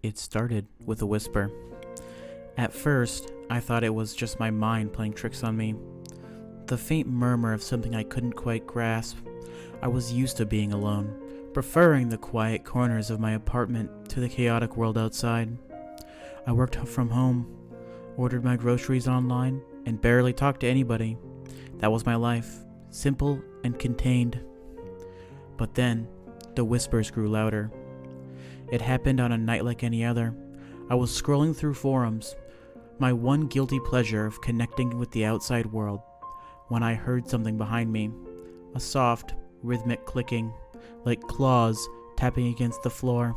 It started with a whisper. At first, I thought it was just my mind playing tricks on me. The faint murmur of something I couldn't quite grasp. I was used to being alone, preferring the quiet corners of my apartment to the chaotic world outside. I worked from home, ordered my groceries online, and barely talked to anybody. That was my life, simple and contained. But then, the whispers grew louder. It happened on a night like any other. I was scrolling through forums, my one guilty pleasure of connecting with the outside world, when I heard something behind me, a soft, rhythmic clicking, like claws tapping against the floor.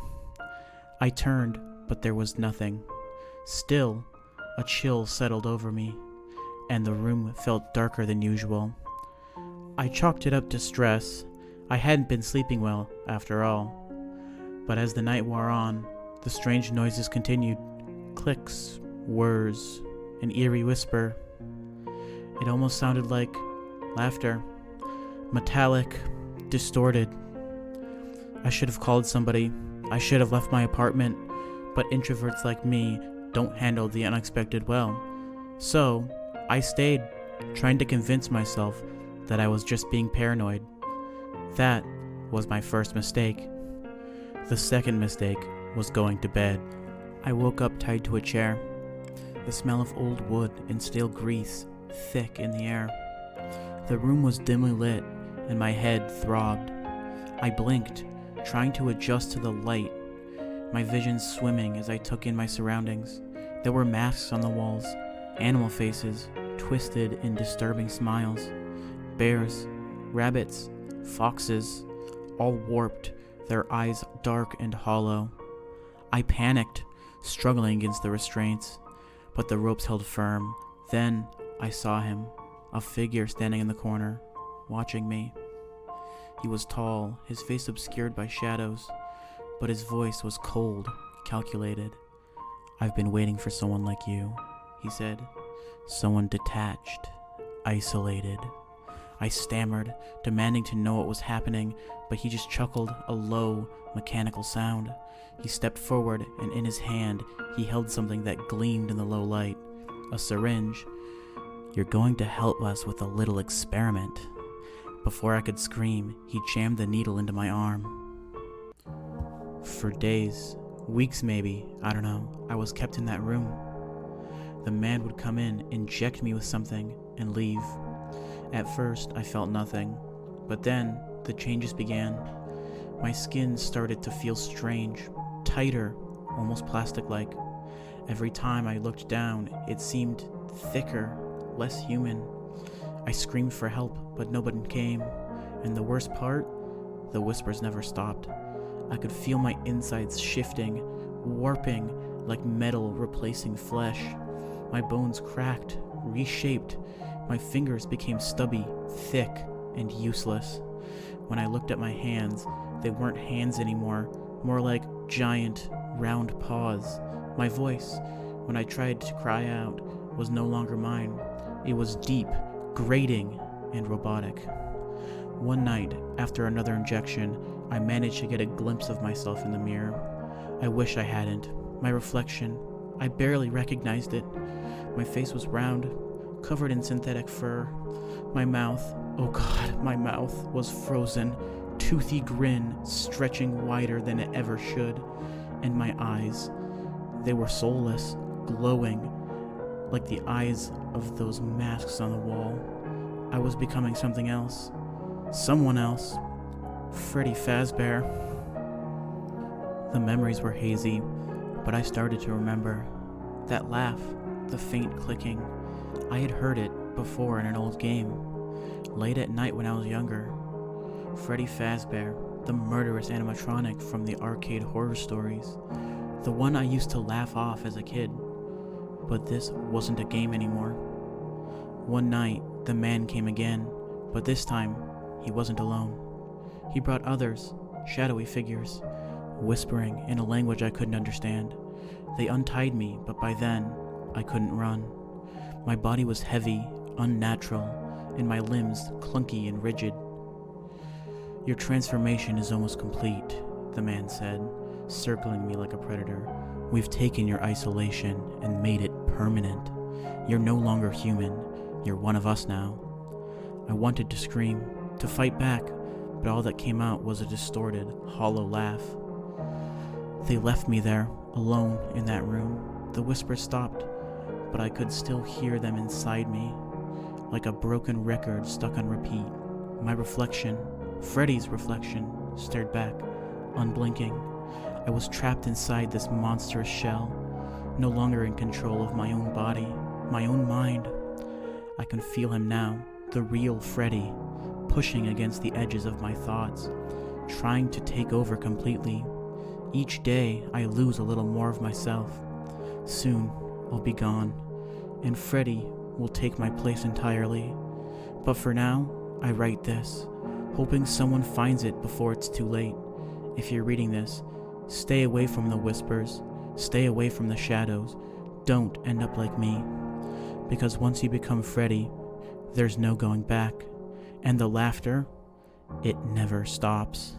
I turned, but there was nothing. Still, a chill settled over me, and the room felt darker than usual. I chalked it up to stress. I hadn't been sleeping well, after all. But as the night wore on, the strange noises continued. Clicks, whirs, an eerie whisper. It almost sounded like laughter. Metallic, distorted. I should have called somebody. I should have left my apartment. But introverts like me don't handle the unexpected well. So, I stayed, trying to convince myself that I was just being paranoid. That was my first mistake. The second mistake was going to bed. I woke up tied to a chair. The smell of old wood and stale grease thick in the air. The room was dimly lit, and my head throbbed. I blinked, trying to adjust to the light, my vision swimming as I took in my surroundings. There were masks on the walls, animal faces, twisted in disturbing smiles. Bears, rabbits, foxes, all warped, their eyes dark and hollow. I panicked, struggling against the restraints, but the ropes held firm. Then I saw him, a figure standing in the corner, watching me. He was tall, his face obscured by shadows, but his voice was cold, calculated. "I've been waiting for someone like you," he said. "Someone detached, isolated." I stammered, demanding to know what was happening, but he just chuckled, a low, mechanical sound. He stepped forward, and in his hand, he held something that gleamed in the low light. A syringe. "You're going to help us with a little experiment." Before I could scream, he jammed the needle into my arm. For days, weeks maybe, I don't know, I was kept in that room. The man would come in, inject me with something, and leave. At first, I felt nothing, but then the changes began. My skin started to feel strange, tighter, almost plastic-like. Every time I looked down, it seemed thicker, less human. I screamed for help, but nobody came, and the worst part, the whispers never stopped. I could feel my insides shifting, warping, like metal replacing flesh. My bones cracked, reshaped. My fingers became stubby, thick, and useless. When I looked at my hands, they weren't hands anymore, more like giant, round paws. My voice, when I tried to cry out, was no longer mine. It was deep, grating, and robotic. One night, after another injection, I managed to get a glimpse of myself in the mirror. I wish I hadn't. My reflection, I barely recognized it. My face was round, covered in synthetic fur. My mouth, oh God, my mouth was frozen, toothy grin stretching wider than it ever should. And my eyes, they were soulless, glowing, like the eyes of those masks on the wall. I was becoming something else. Someone else. Freddy Fazbear. The memories were hazy, but I started to remember. That laugh, the faint clicking. I had heard it before in an old game, late at night when I was younger. Freddy Fazbear, the murderous animatronic from the arcade horror stories. The one I used to laugh off as a kid. But this wasn't a game anymore. One night, the man came again, but this time, he wasn't alone. He brought others, shadowy figures, whispering in a language I couldn't understand. They untied me, but by then, I couldn't run. My body was heavy, unnatural, and my limbs clunky and rigid. "Your transformation is almost complete," the man said, circling me like a predator. We've taken your isolation and made it permanent. You're no longer human. You're one of us now. I wanted to scream, to fight back, but all that came out was a distorted, hollow laugh. They left me there, alone in that room. The whispers stopped, but I could still hear them inside me, like a broken record stuck on repeat. My reflection, Freddy's reflection, stared back, unblinking. I was trapped inside this monstrous shell, no longer in control of my own body, my own mind. I can feel him now, the real Freddy, pushing against the edges of my thoughts, trying to take over completely. Each day, I lose a little more of myself. Soon, I'll be gone, and Freddy will take my place entirely. But for now, I write this, hoping someone finds it before it's too late. If you're reading this, stay away from the whispers, stay away from the shadows. Don't end up like me. Because once you become Freddy, there's no going back. And the laughter, it never stops.